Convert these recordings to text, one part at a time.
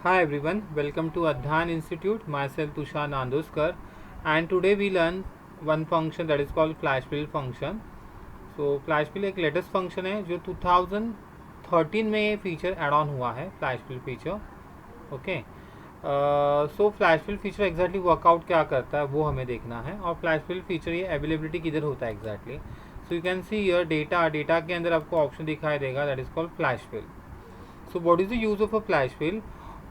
Hi everyone, welcome to Adhan Institute. Myself Tushar Nandoskar, and today we learn one function that is called flash fill function. So flash fill एक latest function है जो 2013 में ये feature add on हुआ है, flash fill feature. Okay. So flash fill feature exactly workout क्या करता है वो हमें देखना है, और फ्लैश फिल फीचर ये अवेलेबिलिटी किधर होता है exactly. So you can see your data के अंदर आपको ऑप्शन दिखाई देगा that is called flash fill. So what is the use of a flash fill?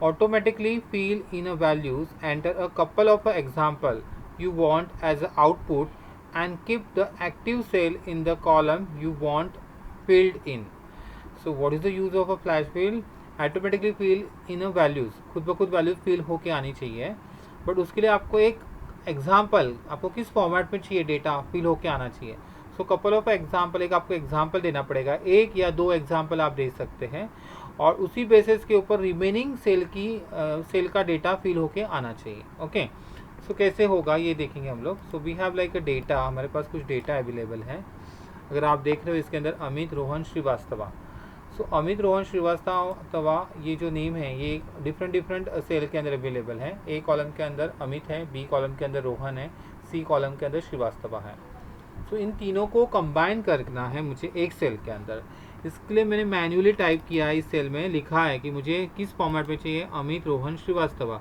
Automatically fill in a values, enter a couple of example you want as a output and keep the active cell in the column you want filled in. So what is the use of a flash fill? Automatically fill in a values, खुद ब खुद values fill होके आनी चाहिए, but उसके लिए आपको एक एग्जाम्पल, आपको किस फॉर्मेट में चाहिए डेटा फिल होके आना चाहिए. सो कपल ऑफ एग्जाम्पल, एक आपको एग्जाम्पल देना पड़ेगा, एक या दो एग्जाम्पल आप दे सकते हैं, और उसी बेसिस के ऊपर रिमेनिंग सेल का डेटा फिल होके आना चाहिए. ओके. सो कैसे होगा ये देखेंगे हम लोग. So we have like a data, हमारे पास कुछ डेटा अवेलेबल है. अगर आप देख रहे हो इसके अंदर अमित रोहन श्रीवास्तवा. सो अमित रोहन श्रीवास्तवा ये जो नेम है ये डिफरेंट सेल के अंदर अवेलेबल है. ए कॉलम के अंदर अमित है, बी कॉलम के अंदर रोहन है, सी कॉलम के अंदर श्रीवास्तवा है. सो इन तीनों को कंबाइन करना है मुझे एक सेल के अंदर. इसके लिए मैंने मैन्युअली टाइप किया है, इस सेल में लिखा है कि मुझे किस फॉर्मेट में चाहिए अमित रोहन श्रीवास्तवा.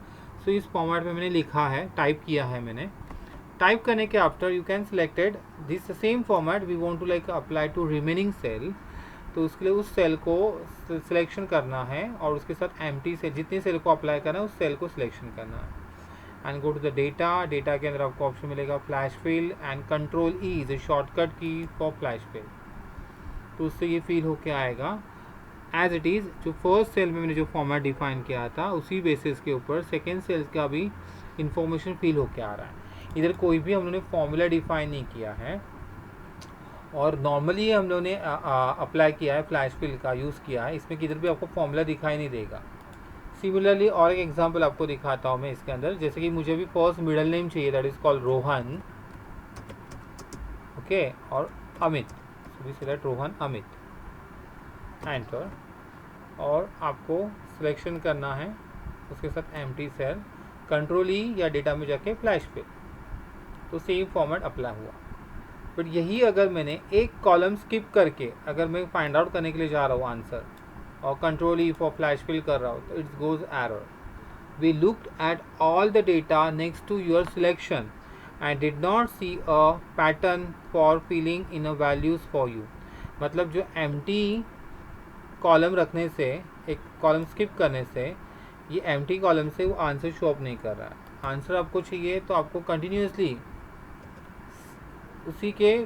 सो इस फॉर्मेट में मैंने लिखा है, टाइप किया है मैंने. टाइप करने के after you can selected this same format we want to like apply to remaining cell. तो उसके लिए उस सेल को सिलेक्शन करना है, और उसके साथ एम्प्टी सेल, जितनी सेल को अप्लाई करना है उस सेल को सिलेक्शन करना है. And go to the data के अंदर आपको ऑप्शन मिलेगा flash fill, and control E is a shortcut key for flash fill. तो उससे ये फिल होके आएगा एज इट इज़. जो फर्स्ट सेल में मैंने जो फॉर्मेट डिफाइन किया था उसी बेसिस के ऊपर सेकेंड सेल का भी इंफॉर्मेशन फिल होके आ रहा है. इधर कोई भी हम लोगों ने फॉर्मूला डिफाइन नहीं किया है, और नॉर्मली हम लोगों ने अप्लाई किया है, फ्लैश फिल का यूज़ किया है. इसमें किधर भी आपको फॉर्मूला दिखाई नहीं देगा. सिमिलरली और एक एग्जांपल आपको दिखाता हूँ मैं इसके अंदर. जैसे कि मुझे भी फर्स्ट मिडल नेम चाहिए that is called Rohan. Okay. और Amit. So we select Rohan Amit, enter. और आपको सिलेक्शन करना है उसके साथ एम्प्टी सेल, कंट्रोल ई या डेटा में जाके फ्लैश फिल. तो सेम फॉर्मेट अप्लाई हुआ. बट यही अगर मैंने एक कॉलम स्किप करके अगर मैं फाइंड आउट करने के लिए जा रहा हूँ आंसर, और control E for flash fill कर रहा हूँ, तो its goes error. We looked at all the data next to your selection and did not see a pattern for filling in a values for you. मतलब जो empty column रखने से, एक column skip करने से, ये एम्प्टी कॉलम से वो आंसर शो अप नहीं कर रहा है. आंसर आपको चाहिए तो आपको कंटिन्यूसली उसी के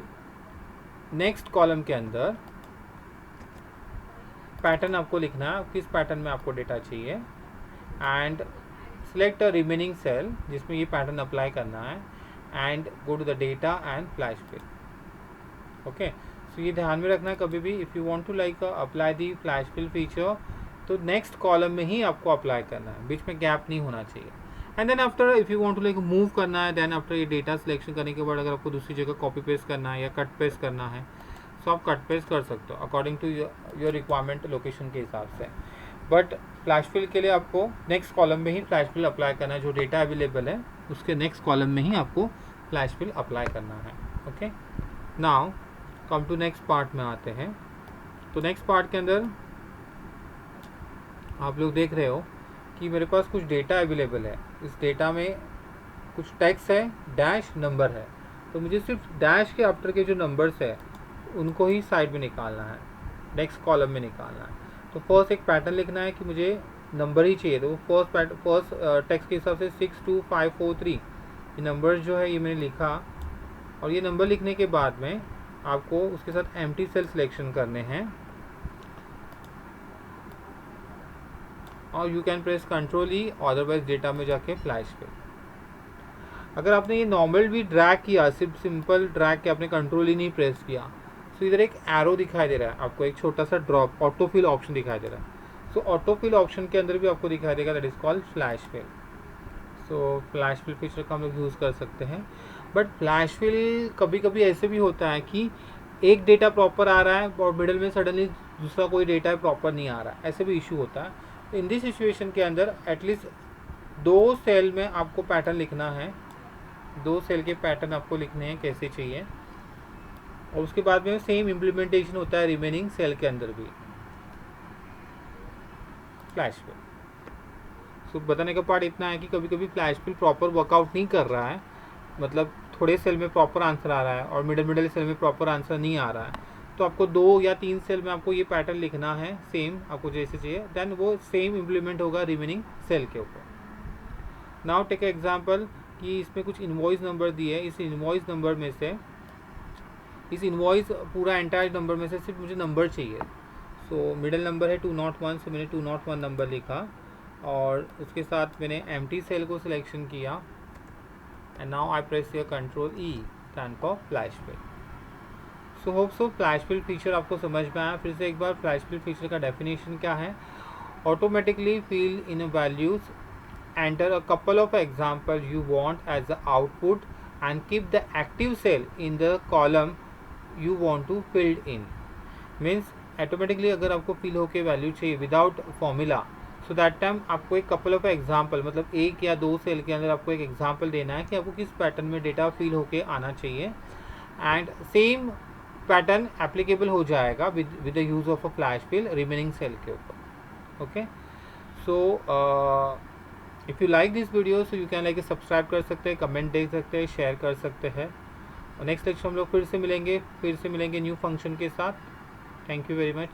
नेक्स्ट कॉलम के अंदर पैटर्न आपको लिखना है, किस पैटर्न में आपको डेटा चाहिए, and select a remaining cell जिसमें ये पैटर्न अप्लाई करना है, and go to the data and flash fill. Okay. So ये ध्यान में रखना, कभी भी if you want to like apply the flash fill feature तो नेक्स्ट कॉलम में ही आपको अप्लाई करना है, बीच में गैप नहीं होना चाहिए. And then after if you want to like move करना है, देन आफ्टर ये डेटा सिलेक्शन करने के बाद अगर आपको दूसरी जगह कॉपी पेस्ट करना है या कट पेस्ट करना है, सो आप कट पेस्ट कर सकते हो according to your requirement location के हिसाब से. बट फ्लैश फिल के लिए आपको नेक्स्ट कॉलम में ही फ्लैश फिल अप्लाई करना है. जो डेटा अवेलेबल है उसके नेक्स्ट कॉलम में ही आपको फ्लैश फिल अप्लाई करना है. Okay. Now come to next part में आते हैं. तो नेक्स्ट पार्ट के अंदर आप लोग देख रहे हो कि मेरे पास कुछ डेटा अवेलेबल है. इस डेटा में कुछ टेक्स्ट है, डैश नंबर है. तो मुझे सिर्फ डैश के आफ्टर के जो नंबर्स है उनको ही साइड में निकालना है, नेक्स्ट कॉलम में निकालना है. तो फर्स्ट एक पैटर्न लिखना है कि मुझे नंबर ही चाहिए. तो फर्स्ट टेक्स्ट के हिसाब से 62543 ये नंबर्स जो है ये मैंने लिखा, और ये नंबर लिखने के बाद में आपको उसके साथ एम्प्टी सेल सिलेक्शन करने हैं, और you can press control E, otherwise data में जाके फ्लैश फिल. अगर आपने ये नॉर्मल भी ड्रैग किया, सिर्फ सिंपल ड्रैग के आपने कंट्रोल ही नहीं प्रेस किया, तो इधर एक एरो दिखाई दे रहा है आपको, एक छोटा सा ड्रॉप ऑटो फिल ऑप्शन दिखाई दे रहा है. सो ऑटो फिल ऑप्शन के अंदर भी आपको दिखाई देगा that is called flash fill. So flash fill feature का हम लोग यूज़ कर सकते हैं. बट फ्लैश फिल कभी कभी ऐसे भी होता है कि एक डेटा प्रॉपर आ रहा है और मिडल में सडनली दूसरा कोई डेटा प्रॉपर नहीं आ रहा है, ऐसे भी इशू होता है. इन दिस सिचुएशन के अंदर एटलीस्ट 2 सेल में आपको पैटर्न लिखना है, 2 सेल के पैटर्न आपको लिखने हैं कैसे चाहिए, और उसके बाद में सेम इम्प्लीमेंटेशन होता है रिमेनिंग सेल के अंदर भी फ्लैश फिल। सो बताने का पार्ट इतना है कि कभी कभी फ्लैश फिल प्रॉपर वर्कआउट नहीं कर रहा है, मतलब थोड़े सेल में प्रॉपर आंसर आ रहा है और मिडिल सेल में प्रॉपर आंसर नहीं आ रहा है, तो आपको 2 या 3 सेल में आपको ये पैटर्न लिखना है सेम आपको जैसे चाहिए, देन वो सेम इम्प्लीमेंट होगा रिमेनिंग सेल के ऊपर। नाउ टेक एग्जांपल कि इसमें कुछ इनवॉइस नंबर दिए है, इस इनवॉइस नंबर में से इस इनवॉइस पूरा एंटायर नंबर में से सिर्फ मुझे नंबर चाहिए। सो मिडिल नंबर है 201, से मैंने 201 नंबर लिखा और उसके साथ मैंने एम्प्टी सेल को सिलेक्शन किया and now I press your control E stand for flash fill. So hope so flash fill feature आपको समझ में आया। फिर से एक बार फ्लैश फिल फीचर का डेफिनेशन क्या है। Automatically fill in values, enter a couple of example you want as the output and keep the active cell in the column you want to filled in। means automatically अगर आपको fill होके value चाहिए without formula, so that time आपको एक couple of example, मतलब 1 या 2 cell के अंदर आपको एक एग्जाम्पल देना है कि आपको किस पैटर्न में डेटा फिल होके आना चाहिए, एंड सेम पैटर्न एप्लीकेबल हो जाएगा with the use of a flash fill remaining cell के ऊपर। Okay, so if you like this video so you can like subscribe कर सकते हैं, कमेंट दे सकते हैं, शेयर कर सकते हैं, और नेक्स्ट लेक्चर हम लोग फिर से मिलेंगे न्यू फंक्शन के साथ। Thank you very much.